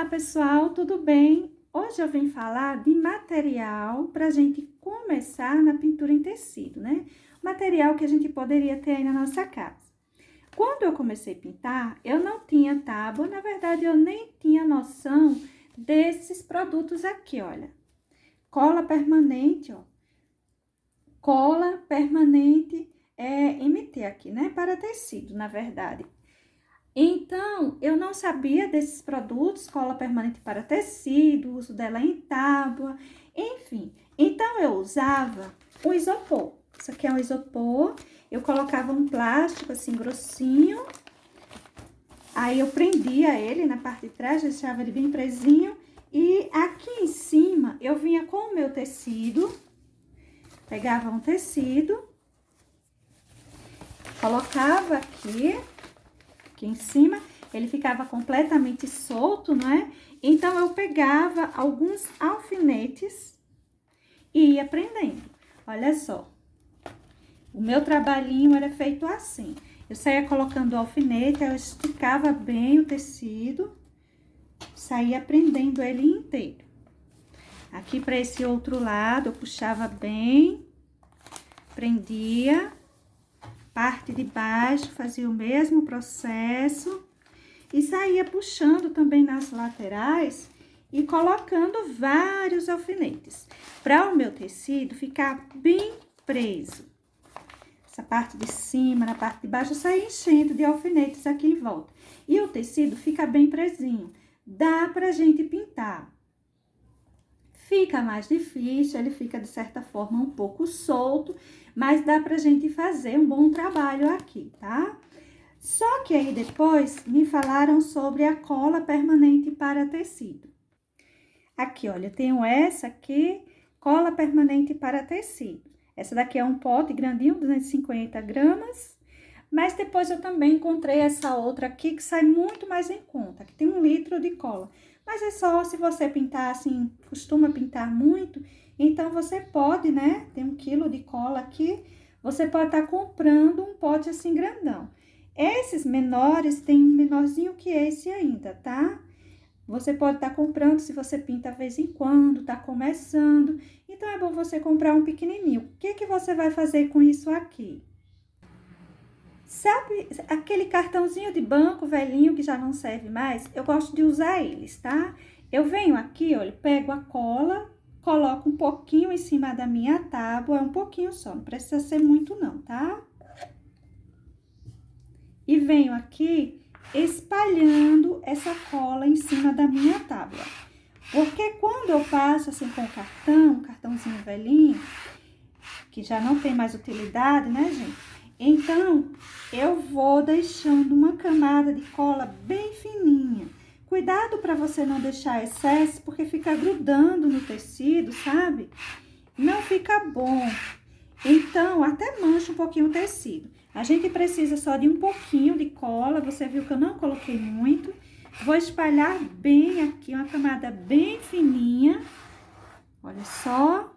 pessoal, tudo bem? Hoje eu vim falar de material para a gente começar na pintura em tecido, né? Material que a gente poderia ter aí na nossa casa. Quando eu comecei a pintar, eu não tinha tábua, na verdade eu nem tinha noção desses produtos aqui, olha. Cola permanente, ó. Cola permanente MT aqui, né? Para tecido, na verdade. Então, eu não sabia desses produtos, cola permanente para tecido, uso dela em tábua, enfim. Então, eu usava o isopor. Isso aqui é um isopor, eu colocava um plástico assim grossinho, aí eu prendia ele na parte de trás, deixava ele bem presinho, e aqui em cima eu vinha com o meu tecido, pegava um tecido, colocava aqui em cima, ele ficava completamente solto, não é? Então, eu pegava alguns alfinetes e ia prendendo. Olha só, o meu trabalhinho era feito assim. Eu saía colocando o alfinete, eu esticava bem o tecido, saía prendendo ele inteiro. Aqui para esse outro lado, eu puxava bem, prendia. Parte de baixo, fazia o mesmo processo e saía puxando também nas laterais e colocando vários alfinetes, para o meu tecido ficar bem preso. Essa parte de cima, na parte de baixo, eu saía enchendo de alfinetes aqui em volta. E o tecido fica bem presinho, dá pra gente pintar. Fica mais difícil, ele fica de certa forma um pouco solto, mas dá pra gente fazer um bom trabalho aqui, tá? Só que aí depois me falaram sobre a cola permanente para tecido. Aqui, olha, eu tenho essa aqui, cola permanente para tecido. Essa daqui é um pote grandinho, 250 gramas, mas depois eu também encontrei essa outra aqui que sai muito mais em conta, que tem 1 litro de cola. Mas é só se você pintar assim, costuma pintar muito, então você pode, né? Tem 1 quilo de cola aqui, você pode estar comprando um pote assim grandão. Esses menores tem um menorzinho que esse ainda, tá? Você pode estar comprando se você pinta de vez em quando, tá começando. Então é bom você comprar um pequenininho. O que que você vai fazer com isso aqui? Sabe aquele cartãozinho de banco velhinho que já não serve mais? Eu gosto de usar eles, tá? Eu venho aqui, olha, pego a cola, coloco um pouquinho em cima da minha tábua, um pouquinho só, não precisa ser muito não, tá? E venho aqui espalhando essa cola em cima da minha tábua. Porque quando eu passo assim com o cartão, um cartãozinho velhinho, que já não tem mais utilidade, né, gente? Então, eu vou deixando uma camada de cola bem fininha. Cuidado para você não deixar excesso, porque fica grudando no tecido, sabe? Não fica bom. Então, até mancha um pouquinho o tecido. A gente precisa só de um pouquinho de cola, você viu que eu não coloquei muito. Vou espalhar bem aqui, uma camada bem fininha. Olha só.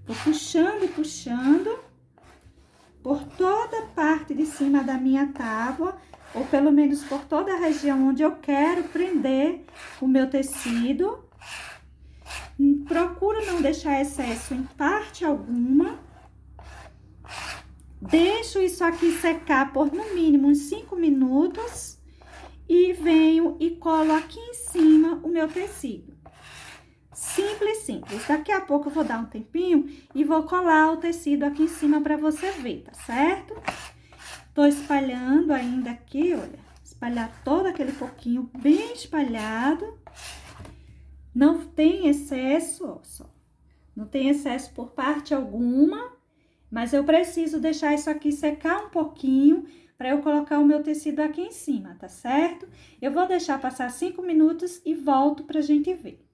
Vou puxando e puxando por toda a parte de cima da minha tábua, ou pelo menos por toda a região onde eu quero prender o meu tecido. Procuro não deixar excesso em parte alguma. Deixo isso aqui secar por no mínimo uns 5 minutos e venho e colo aqui em cima o meu tecido. Simples, simples. Daqui a pouco eu vou dar um tempinho e vou colar o tecido aqui em cima pra você ver, tá certo? Tô espalhando ainda aqui, olha. Espalhar todo aquele pouquinho bem espalhado. Não tem excesso, ó, só. Não tem excesso por parte alguma, mas eu preciso deixar isso aqui secar um pouquinho para eu colocar o meu tecido aqui em cima, tá certo? Eu vou deixar passar 5 minutos e volto pra gente ver.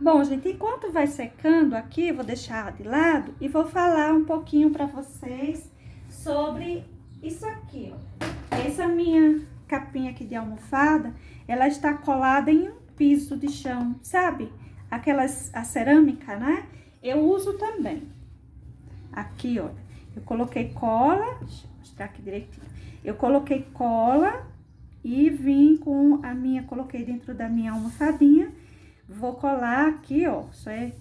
Bom, gente, enquanto vai secando aqui, vou deixar de lado e vou falar um pouquinho para vocês sobre isso aqui, ó. Essa minha capinha aqui de almofada, ela está colada em um piso de chão, sabe? A cerâmica, né? Eu uso também. Aqui, ó, eu coloquei cola, deixa eu mostrar aqui direitinho. Eu coloquei cola e vim com a minha, coloquei dentro da minha almofadinha. Vou colar aqui, ó, só é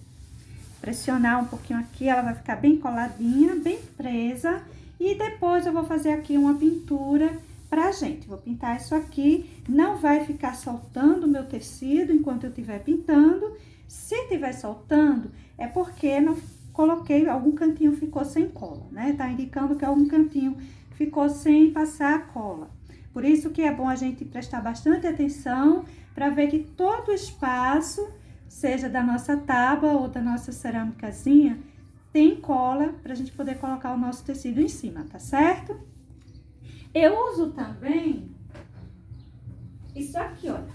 pressionar um pouquinho aqui, ela vai ficar bem coladinha, bem presa. E depois eu vou fazer aqui uma pintura pra gente. Vou pintar isso aqui, não vai ficar soltando o meu tecido enquanto eu estiver pintando. Se estiver soltando, é porque não coloquei, algum cantinho ficou sem cola, né? Tá indicando que algum cantinho ficou sem passar a cola. Por isso que é bom a gente prestar bastante atenção para ver que todo o espaço, seja da nossa tábua ou da nossa cerâmicazinha, tem cola pra gente poder colocar o nosso tecido em cima, tá certo? Eu uso também isso aqui, olha.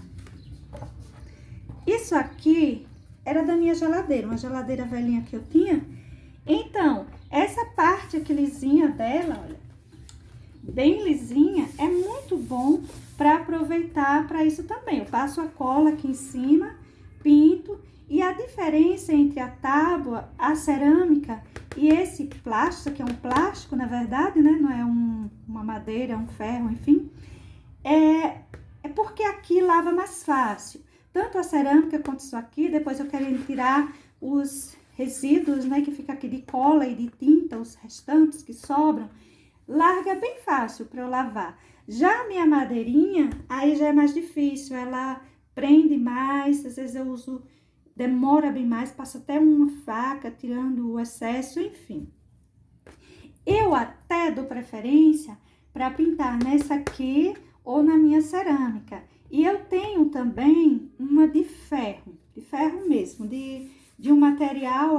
Isso aqui era da minha geladeira, uma geladeira velhinha que eu tinha. Então, essa parte aqui lisinha dela, olha, bem lisinha, é muito bom para aproveitar para isso também. Eu passo a cola aqui em cima, pinto, e a diferença entre a tábua, a cerâmica e esse plástico, que é um plástico, na verdade, né? Não é uma madeira, um ferro, enfim, é porque aqui lava mais fácil. Tanto a cerâmica quanto isso aqui, depois eu quero tirar os resíduos, né, que fica aqui de cola e de tinta, os restantes que sobram, larga bem fácil para eu lavar. Já a minha madeirinha, aí já é mais difícil, ela prende mais, às vezes eu uso, demora bem mais, passo até uma faca tirando o excesso, enfim. Eu até dou preferência para pintar nessa aqui ou na minha cerâmica. E eu tenho também uma de ferro mesmo, de um material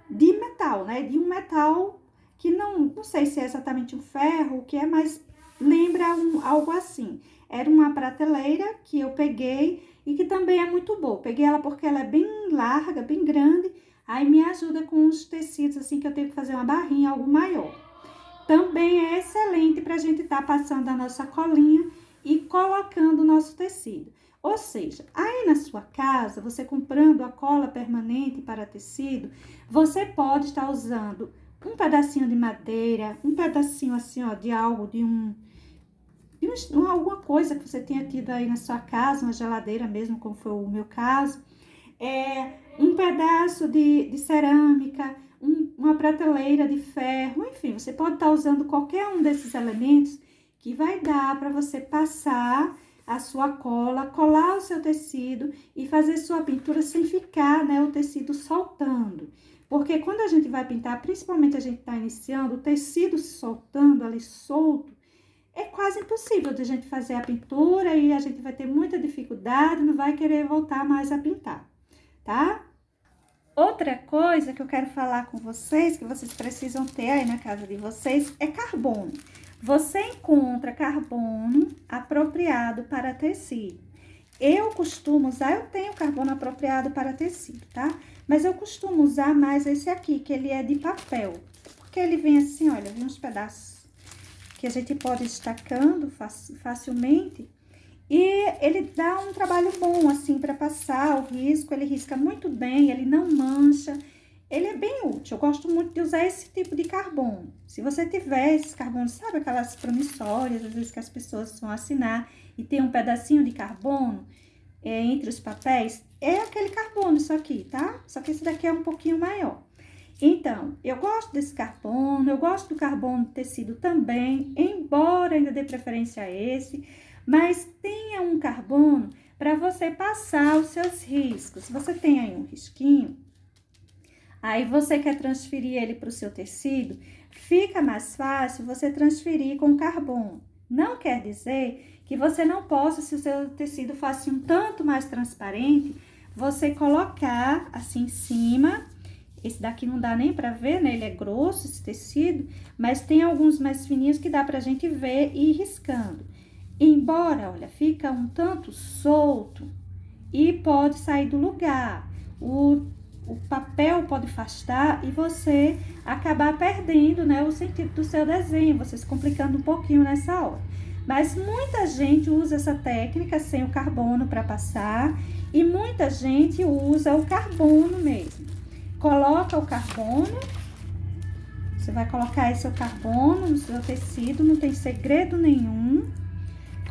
de metal, né? De um metal que não sei se é exatamente um ferro, o que é, mas lembra algo assim. Era uma prateleira que eu peguei e que também é muito boa. Peguei ela porque ela é bem larga, bem grande, aí me ajuda com os tecidos, assim, que eu tenho que fazer uma barrinha, algo maior. Também é excelente para a gente estar passando a nossa colinha e colocando o nosso tecido. Ou seja, aí na sua casa, você comprando a cola permanente para tecido, você pode estar usando um pedacinho de madeira, um pedacinho assim, ó, de algo, alguma coisa que você tenha tido aí na sua casa, uma geladeira mesmo, como foi o meu caso, um pedaço de cerâmica, uma prateleira de ferro, enfim, você pode estar usando qualquer um desses elementos que vai dar para você passar a sua cola, colar o seu tecido e fazer sua pintura sem ficar, né, o tecido soltando. Porque quando a gente vai pintar, principalmente a gente está iniciando, o tecido se soltando ali solto, é quase impossível de a gente fazer a pintura e a gente vai ter muita dificuldade, não vai querer voltar mais a pintar, tá? Outra coisa que eu quero falar com vocês, que vocês precisam ter aí na casa de vocês, é carbono. Você encontra carbono apropriado para tecido. Eu costumo usar, eu tenho carbono apropriado para tecido, tá? Mas eu costumo usar mais esse aqui, que ele é de papel. Porque ele vem assim, olha, vem uns pedaços que a gente pode ir destacando facilmente. E ele dá um trabalho bom, assim, para passar o risco. Ele risca muito bem, ele não mancha. Ele é bem útil, eu gosto muito de usar esse tipo de carbono. Se você tiver esses carbonos, sabe aquelas promissórias, às vezes que as pessoas vão assinar e tem um pedacinho de carbono entre os papéis, é aquele carbono isso aqui, tá? Só que esse daqui é um pouquinho maior. Então, eu gosto desse carbono, eu gosto do carbono de tecido também, embora ainda dê preferência a esse, mas tenha um carbono para você passar os seus riscos. Se você tem aí um risquinho, aí você quer transferir ele para o seu tecido, fica mais fácil você transferir com carbono. Não quer dizer que você não possa, se o seu tecido fosse um tanto mais transparente, você colocar assim em cima. Esse daqui não dá nem para ver, né? Ele é grosso, esse tecido, mas tem alguns mais fininhos que dá pra gente ver e ir riscando. Embora, olha, fica um tanto solto e pode sair do lugar. O papel pode afastar e você acabar perdendo, né, o sentido do seu desenho, você se complicando um pouquinho nessa hora. Mas muita gente usa essa técnica sem o carbono para passar e muita gente usa o carbono mesmo. Coloca o carbono, você vai colocar esse carbono no seu tecido, não tem segredo nenhum.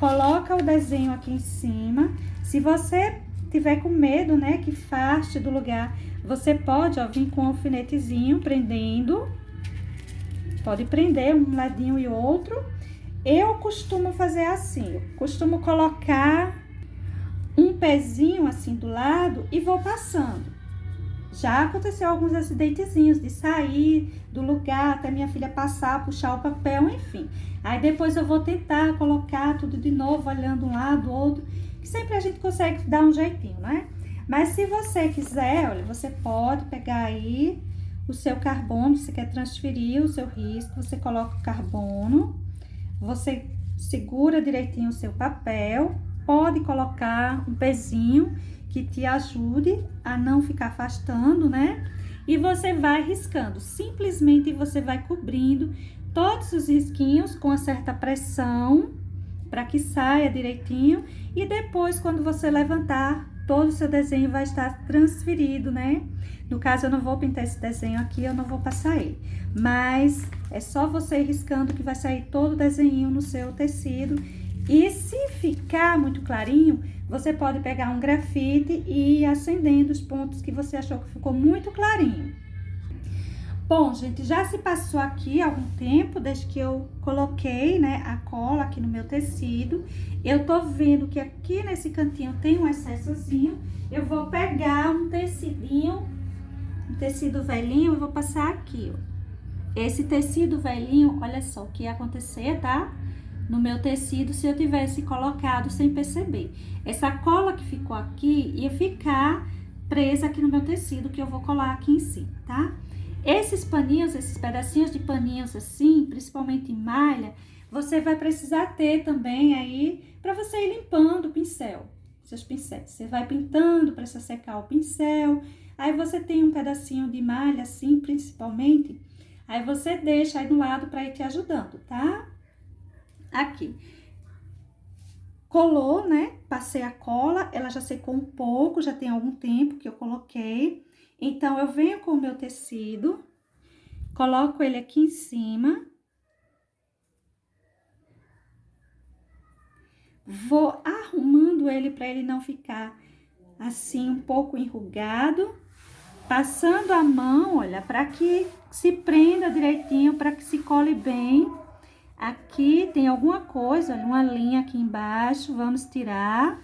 coloca o desenho aqui em cima. Se você tiver com medo, né, que faste do lugar, você pode, ó, vir com um alfinetezinho prendendo. Pode prender um ladinho e outro. Eu costumo fazer assim, eu costumo colocar um pezinho assim do lado e vou passando. Já aconteceu alguns acidentezinhos de sair do lugar até minha filha passar, puxar o papel, enfim. Aí depois eu vou tentar colocar tudo de novo, olhando um lado, outro, que sempre a gente consegue dar um jeitinho, né? Mas se você quiser, olha, você pode pegar aí o seu carbono, você quer transferir o seu risco, você coloca o carbono, você segura direitinho o seu papel, pode colocar um pezinho que te ajude a não ficar afastando, né? E você vai riscando, simplesmente você vai cobrindo todos os risquinhos com uma certa pressão, para que saia direitinho. E depois, quando você levantar, todo o seu desenho vai estar transferido, né? No caso, eu não vou pintar esse desenho aqui, eu não vou passar ele. Mas é só você ir riscando que vai sair todo o desenho no seu tecido. E se ficar muito clarinho, você pode pegar um grafite e ir acendendo os pontos que você achou que ficou muito clarinho. Bom, gente, já se passou aqui algum tempo, desde que eu coloquei, né, a cola aqui no meu tecido. Eu tô vendo que aqui nesse cantinho tem um excessozinho. Eu vou pegar um tecidinho, um tecido velhinho, e vou passar aqui, ó. Esse tecido velhinho, olha só o que ia acontecer, tá? No meu tecido, se eu tivesse colocado sem perceber. Essa cola que ficou aqui ia ficar presa aqui no meu tecido, que eu vou colar aqui em cima, tá? Esses paninhos, esses pedacinhos de paninhos assim, principalmente em malha, você vai precisar ter também aí para você ir limpando o pincel, seus pincéis. Você vai pintando para secar o pincel, aí você tem um pedacinho de malha assim, principalmente, aí você deixa aí do lado para ir te ajudando, tá? Aqui. Colou, né? Passei a cola, ela já secou um pouco, já tem algum tempo que eu coloquei. Então, eu venho com o meu tecido, coloco ele aqui em cima. Vou arrumando ele para ele não ficar assim um pouco enrugado. Passando a mão, olha, para que se prenda direitinho, para que se cole bem. Aqui tem alguma coisa, olha, uma linha aqui embaixo, vamos tirar.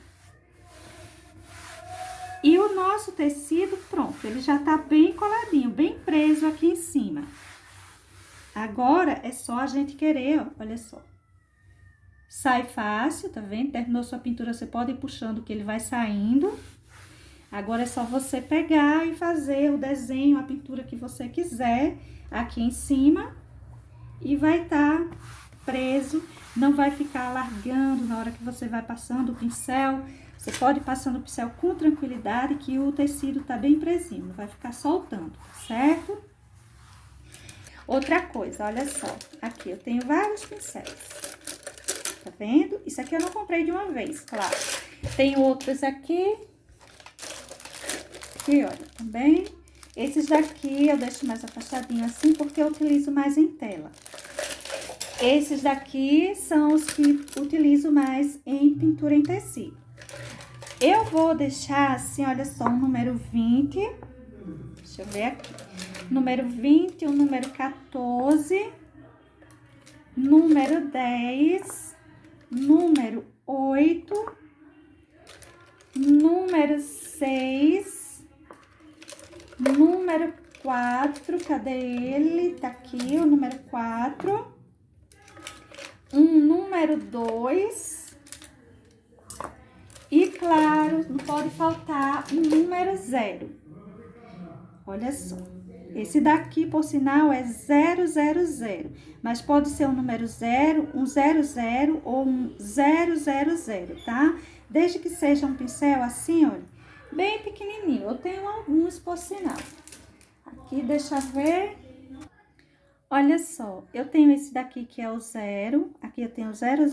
E o nosso tecido, pronto, ele já tá bem coladinho, bem preso aqui em cima. Agora, é só a gente querer, ó, olha só. Sai fácil, tá vendo? Terminou sua pintura, você pode ir puxando que ele vai saindo. Agora, é só você pegar e fazer o desenho, a pintura que você quiser aqui em cima. E vai tá preso, não vai ficar largando na hora que você vai passando o pincel. Você pode ir passando o pincel com tranquilidade, que o tecido tá bem presinho, não vai ficar soltando, certo? Outra coisa, olha só, aqui eu tenho vários pincéis, tá vendo? Isso aqui eu não comprei de uma vez, claro. Tem outros aqui, olha, também. Esses daqui eu deixo mais afastadinho assim, porque eu utilizo mais em tela. Esses daqui são os que utilizo mais em pintura em tecido. Eu vou deixar assim, olha só, um número 20. Deixa eu ver aqui. Número 20, o número 14, número 10, número 8, número 6, número 4, cadê ele? Tá aqui o número 4. Um número 2. E, claro, não pode faltar um número 0. Olha só. Esse daqui, por sinal, é 000. Mas pode ser um número 0, um 00 ou um 000, tá? Desde que seja um pincel assim, olha, bem pequenininho. Eu tenho alguns, por sinal. Aqui, deixa eu ver. Olha só, eu tenho esse daqui que é o 0, aqui eu tenho o 00,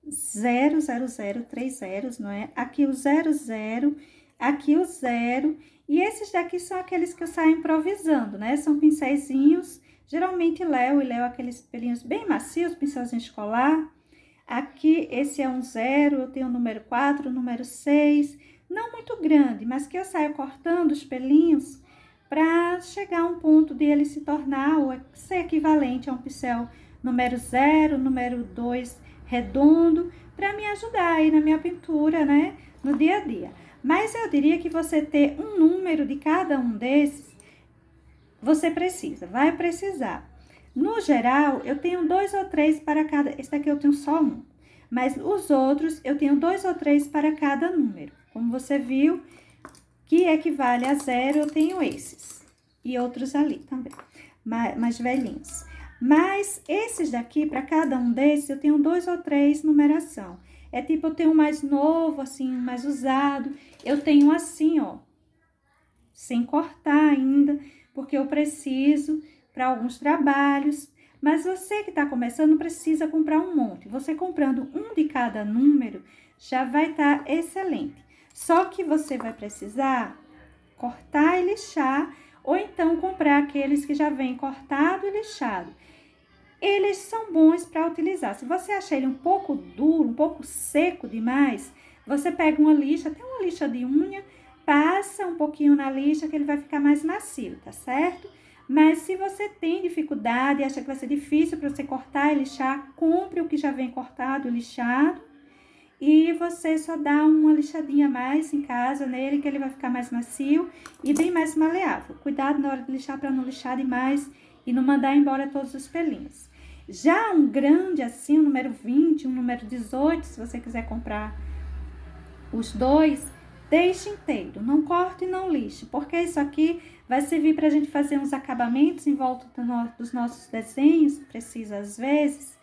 000, 3 zeros, não é? Aqui o 00, aqui o 0, e esses daqui são aqueles que eu saio improvisando, né? São pincéisinhos, geralmente Léo aqueles pelinhos bem macios, pincelzinho escolar. Aqui, esse é um 0, eu tenho o número 4, o número 6, não muito grande, mas que eu saio cortando os pelinhos para chegar a um ponto de ele se tornar ou ser equivalente a um pincel número 0, número 2 redondo, para me ajudar aí na minha pintura, né, no dia a dia. Mas eu diria que você ter um número de cada um desses, você vai precisar. No geral, eu tenho 2 ou 3 para cada, esse daqui eu tenho só um, mas os outros eu tenho 2 ou 3 para cada número. Como você viu, que equivale a 0, eu tenho esses. E outros ali também, mais velhinhos. Mas esses daqui, para cada um desses, eu tenho 2 ou 3 numeração. É tipo, eu tenho um mais novo, assim, um mais usado. Eu tenho assim, ó, sem cortar ainda, porque eu preciso para alguns trabalhos. Mas você que está começando não precisa comprar um monte. Você comprando um de cada número já vai estar excelente. Só que você vai precisar cortar e lixar, ou então comprar aqueles que já vem cortado e lixado. Eles são bons para utilizar. Se você achar ele um pouco duro, um pouco seco demais, você pega uma lixa, até uma lixa de unha, passa um pouquinho na lixa que ele vai ficar mais macio, tá certo? Mas se você tem dificuldade e acha que vai ser difícil para você cortar e lixar, compre o que já vem cortado e lixado. E você só dá uma lixadinha a mais em casa nele, que ele vai ficar mais macio e bem mais maleável. Cuidado na hora de lixar para não lixar demais e não mandar embora todos os pelinhos. Já um grande assim, um número 20, um número 18, se você quiser comprar os dois, deixe inteiro, não corte e não lixe, porque isso aqui vai servir para a gente fazer uns acabamentos em volta dos nossos desenhos, precisa às vezes.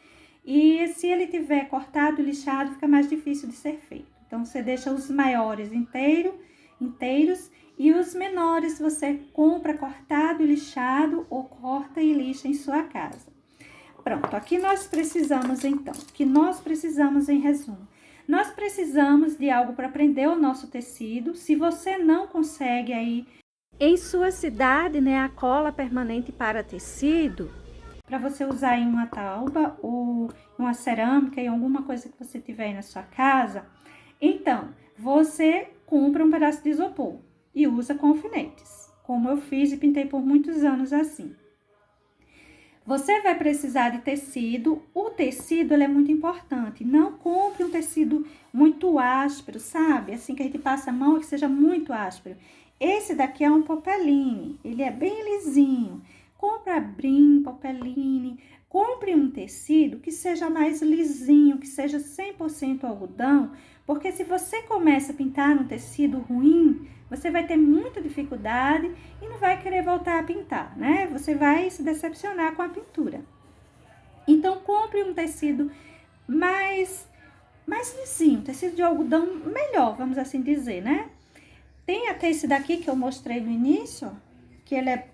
E se ele tiver cortado e lixado, fica mais difícil de ser feito. Então, você deixa os maiores inteiros e os menores você compra cortado e lixado ou corta e lixa em sua casa. Pronto, aqui nós precisamos então, que nós precisamos em resumo. Nós precisamos de algo para prender o nosso tecido. Se você não consegue aí em sua cidade, né, a cola permanente para tecido, para você usar em uma tauba ou em uma cerâmica, em alguma coisa que você tiver aí na sua casa, então, você compra um pedaço de isopor e usa com alfinetes, como eu fiz e pintei por muitos anos assim. Você vai precisar de tecido. O tecido, ele é muito importante. Não compre um tecido muito áspero, sabe? Assim que a gente passa a mão, que seja muito áspero. Esse daqui é um popeline, ele é bem lisinho. Compre brim, popeline, compre um tecido que seja mais lisinho, que seja 100% algodão, porque se você começa a pintar num tecido ruim, você vai ter muita dificuldade e não vai querer voltar a pintar, né? Você vai se decepcionar com a pintura. Então, compre um tecido mais lisinho, tecido de algodão melhor, vamos assim dizer, né? Tem até esse daqui que eu mostrei no início, que ele é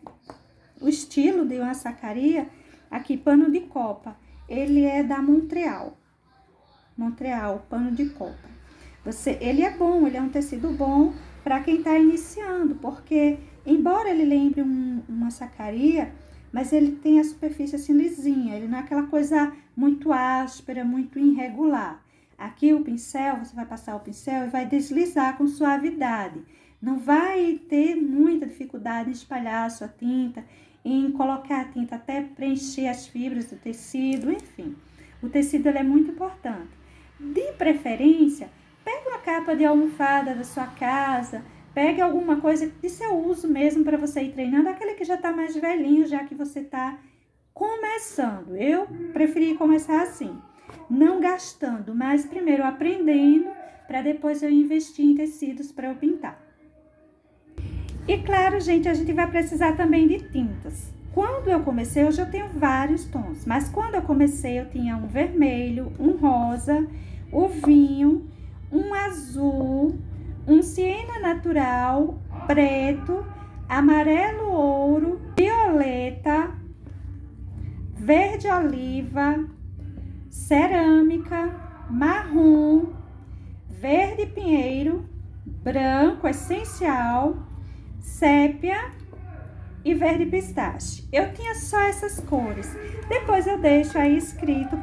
o estilo de uma sacaria, aqui, pano de copa. Ele é da Montreal, pano de copa. Ele é bom, ele é um tecido bom para quem está iniciando, porque, embora ele lembre uma sacaria, mas ele tem a superfície assim lisinha, ele não é aquela coisa muito áspera, muito irregular. Aqui o pincel, você vai passar o pincel e vai deslizar com suavidade. Não vai ter muita dificuldade em espalhar a sua tinta, em colocar a tinta até preencher as fibras do tecido, enfim. O tecido ele é muito importante. De preferência, pegue uma capa de almofada da sua casa, pegue alguma coisa de seu uso mesmo para você ir treinando, aquele que já está mais velhinho, já que você está começando. Eu preferi começar assim, não gastando, mas primeiro aprendendo, para depois eu investir em tecidos para eu pintar. E claro, gente, a gente vai precisar também de tintas. Quando eu comecei, hoje eu tenho vários tons, mas quando eu comecei eu tinha um vermelho, um rosa, o vinho, um azul, um siena natural, preto, amarelo ouro, violeta, verde oliva, cerâmica, marrom, verde pinheiro, branco essencial, sépia e verde pistache. Eu tinha só essas cores. Depois eu deixo aí escrito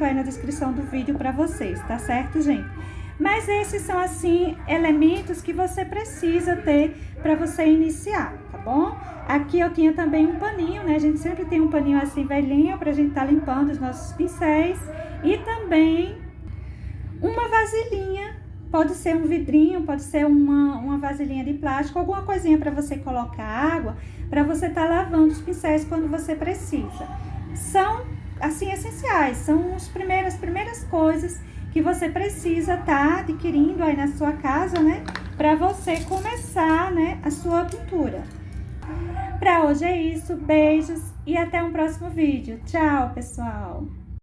aí na descrição do vídeo para vocês, tá certo, gente? Mas esses são, assim, elementos que você precisa ter para você iniciar, tá bom? Aqui eu tinha também um paninho, né? A gente sempre tem um paninho assim velhinho pra gente tá limpando os nossos pincéis. E também uma vasilhinha, pode ser um vidrinho, pode ser uma vasilhinha de plástico, alguma coisinha para você colocar água, para você tá lavando os pincéis quando você precisa. São, assim, essenciais, são as primeiras coisas que você precisa tá adquirindo aí na sua casa, né? Para você começar, né, a sua pintura. Para hoje é isso, beijos e até um próximo vídeo. Tchau, pessoal!